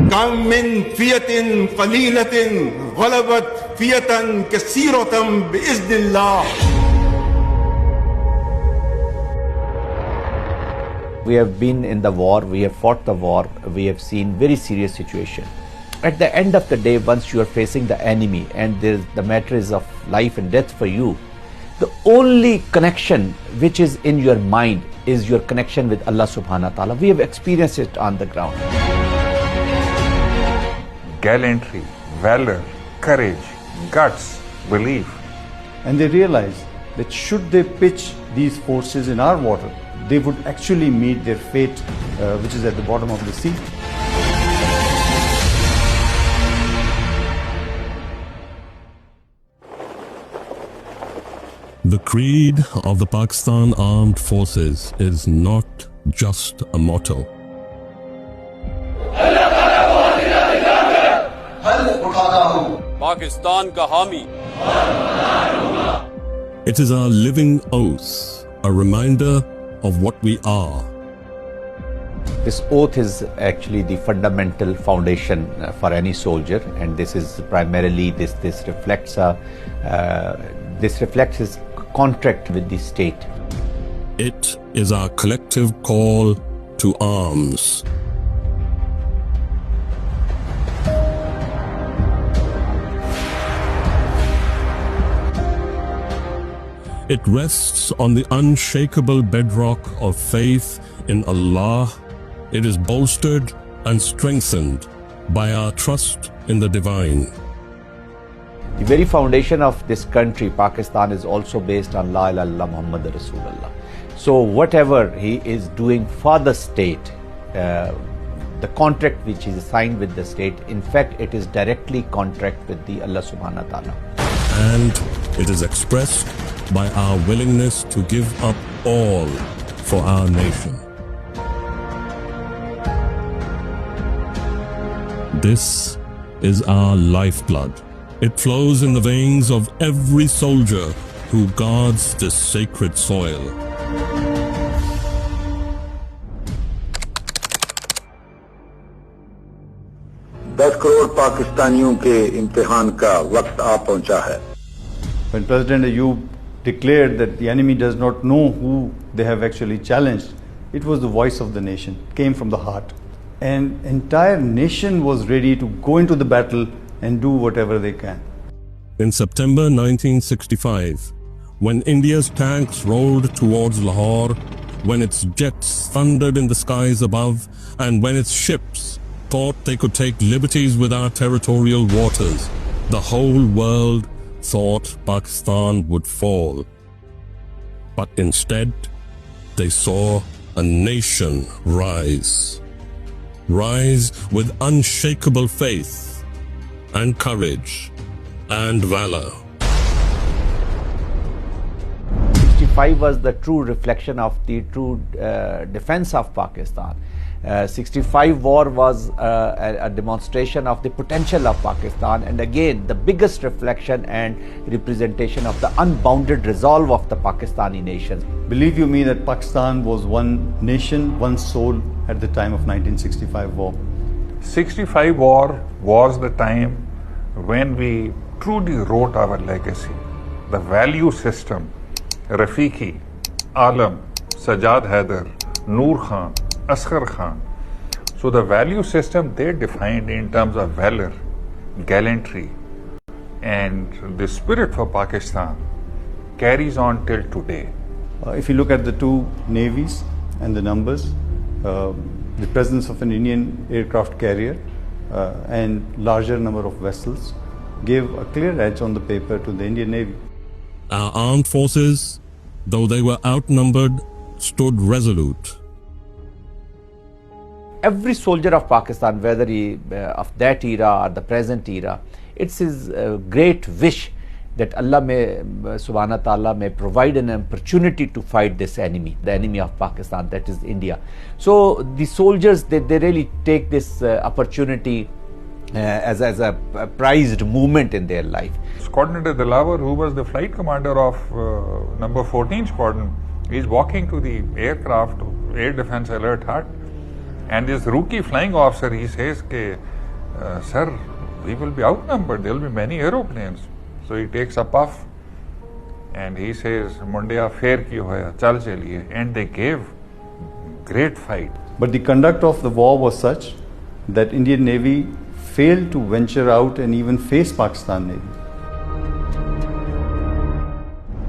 كم من فئة قليلة غلبت فئة كثيرة بإذن الله. We have been in the war, we have fought the war, we have seen very serious situation. At the end of the day, once you are facing the enemy and the matter is of life and death for you, the only connection which is in your mind is your connection with Allah subhanahu wa ta'ala. We have experienced it on the ground. Gallantry, valor, courage, guts, belief. And they realized that should they pitch these forces in our water, they would actually meet their fate, which is at the bottom of the sea. The creed of the Pakistan Armed Forces is not just a motto. Pakistan ka hami. It is our living oath, a reminder of what we are. This oath is actually the fundamental foundation for any soldier, and this is primarily this reflects his contract with the state. It is our collective call to arms. It rests on the unshakable bedrock of faith in Allah. It is bolstered and strengthened by our trust in the Divine. The very foundation of this country, Pakistan, is also based on La ilaha illallah Muhammad Rasulullah. So whatever he is doing for the state, the contract which is signed with the state, in fact, it is directly contract with the Allah subhanahu wa ta'ala. And it is expressed by our willingness to give up all for our nation. This is our lifeblood. It flows in the veins of every soldier who guards this sacred soil. दस करोड़ पाकिस्तानियों के इम्तिहान का वक्त आ पहुंचा है. When President Ayub declared that the enemy does not know who they have actually challenged, it was the voice of the nation, came from the heart. And entire nation was ready to go into the battle and do whatever they can. In September 1965, when India's tanks rolled towards Lahore, when its jets thundered in the skies above, and when its ships thought they could take liberties with our territorial waters, the whole world thought Pakistan would fall. But instead, they saw a nation rise. Rise with unshakable faith and courage and valor. 65 was the true reflection of the true defense of Pakistan. 65 war was a demonstration of the potential of Pakistan, and again the biggest reflection and representation of the unbounded resolve of the Pakistani nation. Believe you me that Pakistan was one nation, one soul at the time of 1965 war. 65 war was the time when we truly wrote our legacy. The value system, Rafiqi, Alam, Sajjad Haider, Noor Khan, Asghar Khan. So the value system they defined in terms of valor, gallantry, and the spirit for Pakistan carries on till today. If you look at the two navies and the numbers, the presence of an Indian aircraft carrier and larger number of vessels gave a clear edge on the paper to the Indian Navy. Our armed forces, though they were outnumbered, stood resolute. Every soldier of Pakistan, whether he of that era or the present era, it's his great wish that Allah may subhanahu wa ta'ala may provide an opportunity to fight this enemy, the enemy of Pakistan, that is India. So the soldiers, they really take this opportunity as a prized moment in their life. Coordinator Dilawar, who was the flight commander of number 14 squadron, is walking to the aircraft, air defense alert hut, and this rookie flying officer, he says, Sir, we will be outnumbered. There will be many aeroplanes. So he takes a puff and he says, Mundia fair ki hoya, chal chaliye. And they gave great fight. But the conduct of the war was such that Indian Navy failed to venture out and even face Pakistan Navy.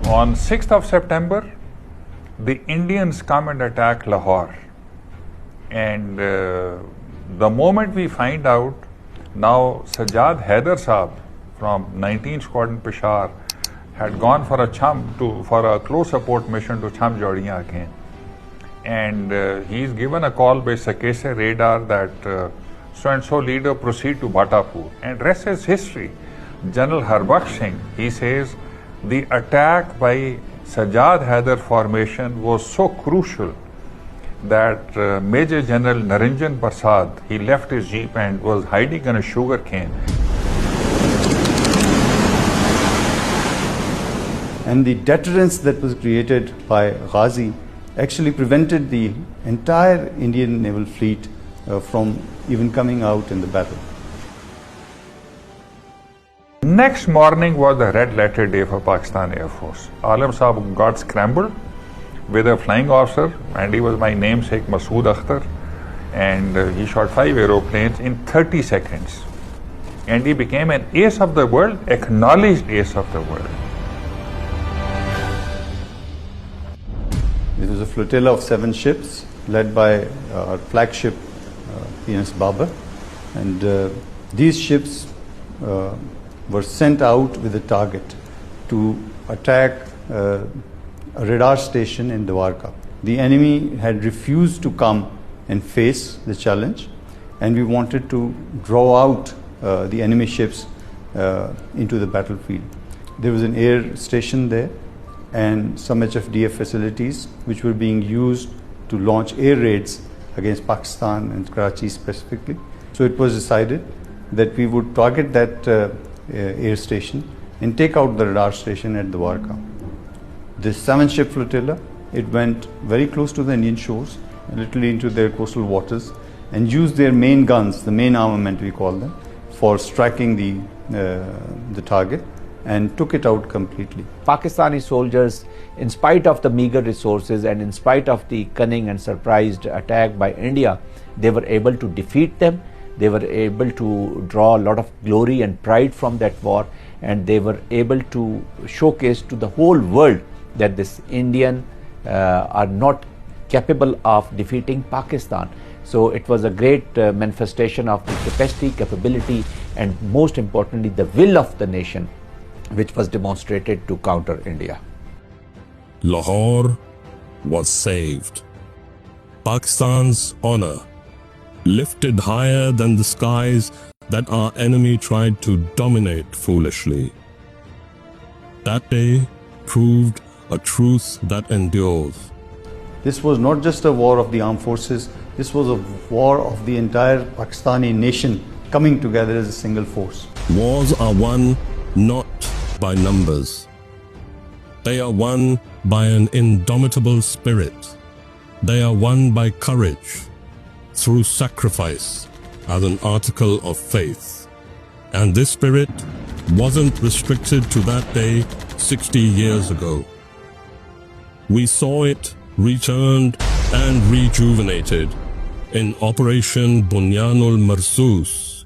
On 6th of September, the Indians come and attack Lahore. And the moment we find out, now Sajjad Haider Saab from 19th Squadron Peshawar had gone for a close support mission to Cham Jodiya again. And he's given a call by Sakese radar that so-and-so leader proceed to Batapur. And rest is history. General Harbaksh Singh, he says, the attack by Sajjad Haider formation was so crucial that Major General Naranjan Prasad, he left his jeep and was hiding on a sugar cane. And the deterrence that was created by Ghazi actually prevented the entire Indian naval fleet from even coming out in the battle. Next morning was the red letter day for Pakistan Air Force. Alam Saab got scrambled with a flying officer, and he was my namesake Masood Akhtar, and he shot 5 aeroplanes in 30 seconds. And he became an ace of the world, acknowledged ace of the world. It was a flotilla of 7 ships led by our flagship PNS Babar, and these ships were sent out with a target to attack a radar station in Dwarka. The enemy had refused to come and face the challenge, and we wanted to draw out the enemy ships into the battlefield. There was an air station there and some HFDF facilities which were being used to launch air raids against Pakistan and Karachi specifically. So it was decided that we would target that air station and take out the radar station at Dwarka. This 7-ship flotilla, it went very close to the Indian shores, literally into their coastal waters, and used their main guns, the main armament we call them, for striking the target, and took it out completely. Pakistani soldiers, in spite of the meager resources and in spite of the cunning and surprised attack by India, they were able to defeat them. They were able to draw a lot of glory and pride from that war, and they were able to showcase to the whole world that this Indian are not capable of defeating Pakistan. So it was a great manifestation of the capacity, capability, and most importantly the will of the nation, which was demonstrated to counter India. Lahore was saved. Pakistan's honor lifted higher than the skies that our enemy tried to dominate foolishly. That day proved a truth that endures. This was not just a war of the armed forces, this was a war of the entire Pakistani nation coming together as a single force. Wars are won not by numbers. They are won by an indomitable spirit. They are won by courage, through sacrifice as an article of faith. And this spirit wasn't restricted to that day 60 years ago. We saw it returned and rejuvenated in Operation Bunyanul Marsus.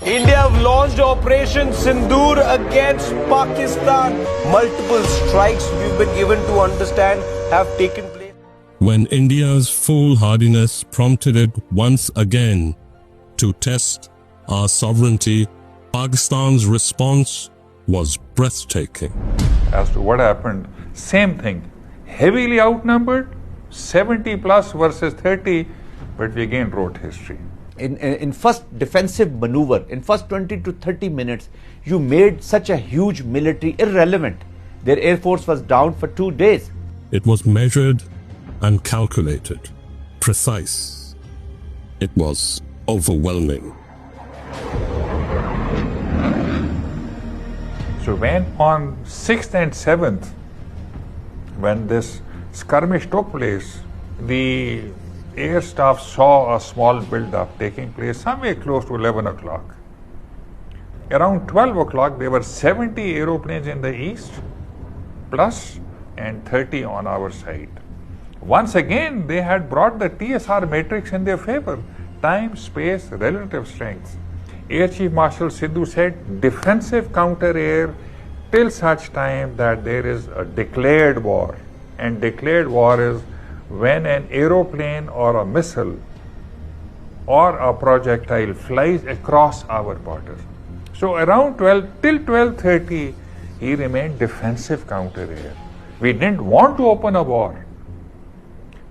India have launched Operation Sindoor against Pakistan. Multiple strikes we've been given to understand have taken place. When India's foolhardiness prompted it once again to test our sovereignty, Pakistan's response was breathtaking. As to what happened, same thing. Heavily outnumbered, 70 plus versus 30, but we again wrote history. In first defensive maneuver, in first 20 to 30 minutes, you made such a huge military irrelevant. Their air force was down for 2 days. It was measured and calculated, precise. It was overwhelming. So when on 6th and 7th, when this skirmish took place, the air staff saw a small build-up taking place somewhere close to 11 o'clock. Around 12 o'clock, there were 70 aeroplanes in the east, plus and 30 on our side. Once again, they had brought the TSR matrix in their favor: time, space, relative strength. Air Chief Marshal Sidhu said, defensive counter-air till such time that there is a declared war. And declared war is when an aeroplane or a missile or a projectile flies across our border. So around 12 till 12:30, he remained defensive counter-air. We didn't want to open a war.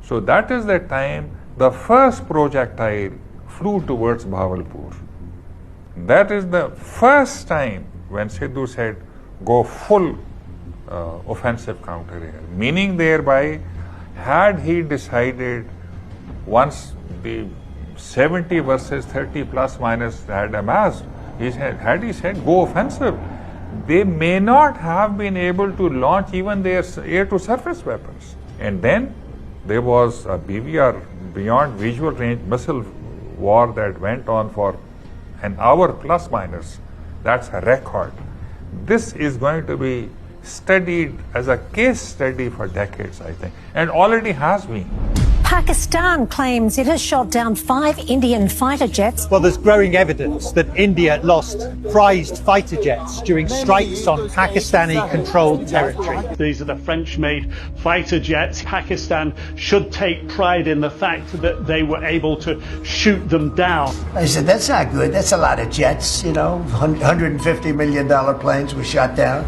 So that is the time the first projectile flew towards Bahawalpur. That is the first time when Sidhu said, go full offensive counter-air. Meaning thereby, had he decided once the 70 versus 30 plus minus had amassed, had he said go offensive, they may not have been able to launch even their air-to-surface weapons. And then there was a BVR, beyond visual range missile war, that went on for an hour plus minus. That's a record. This is going to be studied as a case study for decades, I think, and already has been. Pakistan claims it has shot down 5 Indian fighter jets. Well, there's growing evidence that India lost prized fighter jets during strikes on Pakistani-controlled territory. These are the French-made fighter jets. Pakistan should take pride in the fact that they were able to shoot them down. I said, that's not good. That's a lot of jets, you know, $150 million planes were shot down.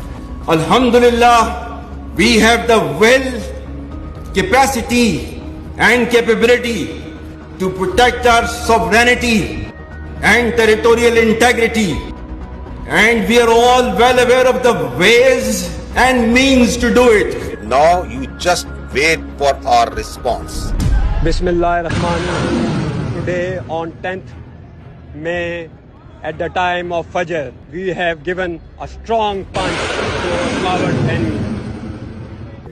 Alhamdulillah, we have the will, capacity and capability to protect our sovereignty and territorial integrity. And we are all well aware of the ways and means to do it. Now you just wait for our response. Bismillahirrahmanirrahim. Today on 10th May, at the time of Fajr, we have given a strong punch to our coward enemy.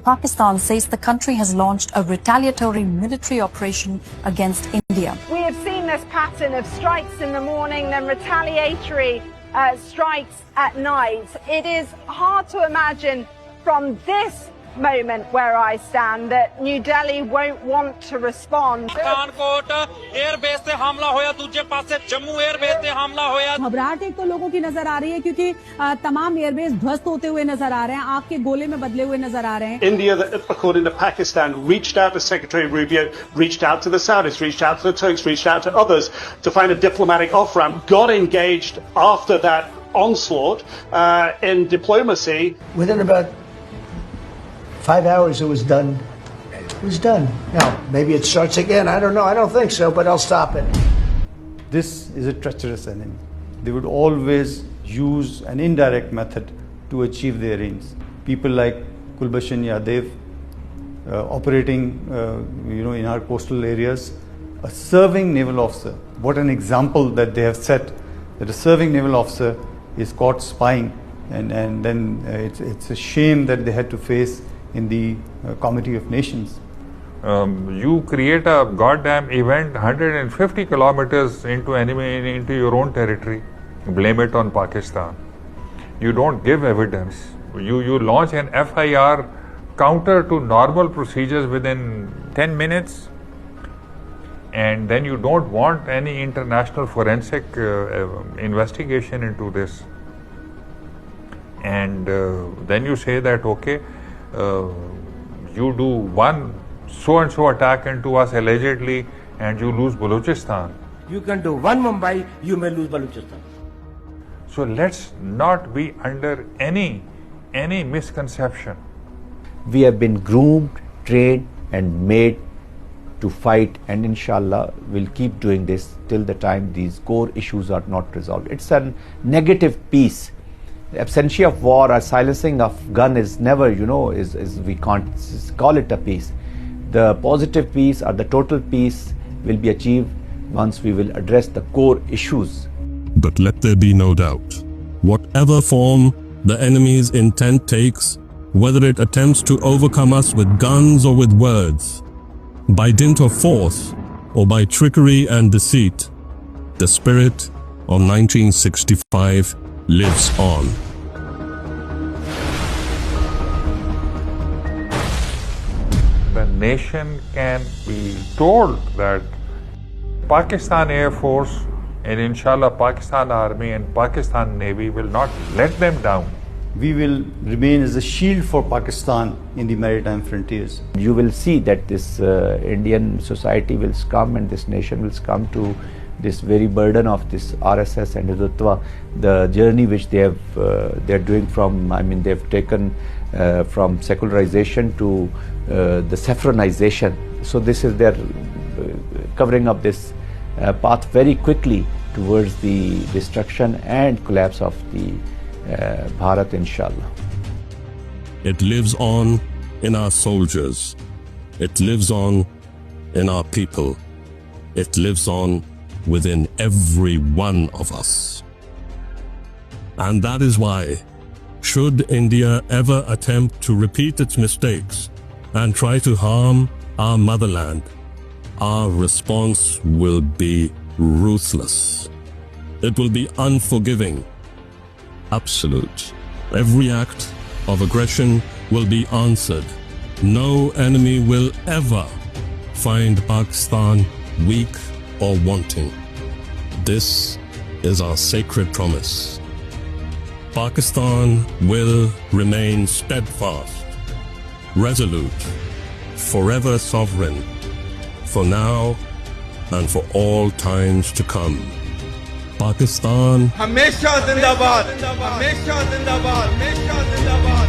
Pakistan says the country has launched a retaliatory military operation against India. We have seen this pattern of strikes in the morning, then retaliatory strikes at night. It is hard to imagine from this moment where I stand that New Delhi won't want to respond. घबराहट एक तो लोगों की नजर आ रही है क्योंकि तमाम एयरबेस ध्वस्त होते हुए नजर आ रहे हैं, आग के गोले में बदले हुए नजर आ रहे हैं. India, according to Pakistan, reached out to Secretary Rubio, reached out to the Saudis, reached out to the Turks, reached out to others to find a diplomatic off-ramp, got engaged after that onslaught in diplomacy. Within about 5 hours, it was done. It was done. Now, maybe it starts again. I don't know. I don't think so, but I'll stop it. This is a treacherous enemy. They would always use an indirect method to achieve their aims. People like Kulbhushan Yadav, operating, in our coastal areas, a serving naval officer. What an example that they have set, that a serving naval officer is caught spying, and then it's a shame that they had to face in the Committee of Nations. You create a goddamn event 150 kilometers into your own territory, blame it on Pakistan. You don't give evidence. You launch an FIR counter to normal procedures within 10 minutes, and then you don't want any international forensic investigation into this. And then you say that, okay, you do one so-and-so attack into us allegedly and you lose Balochistan. You can do one Mumbai, you may lose Balochistan. So let's not be under any misconception. We have been groomed, trained and made to fight, and inshallah we'll keep doing this till the time these core issues are not resolved. It's a negative peace. The absentia of war or silencing of gun is never, we can't call it a peace. The positive peace or the total peace will be achieved once we will address the core issues. But let there be no doubt, whatever form the enemy's intent takes, whether it attempts to overcome us with guns or with words, by dint of force, or by trickery and deceit, the spirit of 1965 lives on. The nation can be told that Pakistan Air Force and inshallah Pakistan Army and Pakistan Navy will not let them down. We will remain as a shield for Pakistan in the maritime frontiers. You will see that this Indian society will succumb and this nation will succumb to this very burden of this RSS and Hindutva, the journey which they have, they're doing from, I mean, they've taken from secularization to the saffronization. So this is their covering up this path very quickly towards the destruction and collapse of the Bharat, inshallah. It lives on in our soldiers. It lives on in our people. It lives on within every one of us. And that is why, should India ever attempt to repeat its mistakes and try to harm our motherland, our response will be ruthless. It will be unforgiving, absolute. Every act of aggression will be answered. No enemy will ever find Pakistan weak or wanting. This is our sacred promise. Pakistan will remain steadfast, resolute, forever sovereign, for now and for all times to come. Pakistan हमेशा जिंदाबाद, हमेशा जिंदाबाद, हमेशा जिंदाबाद.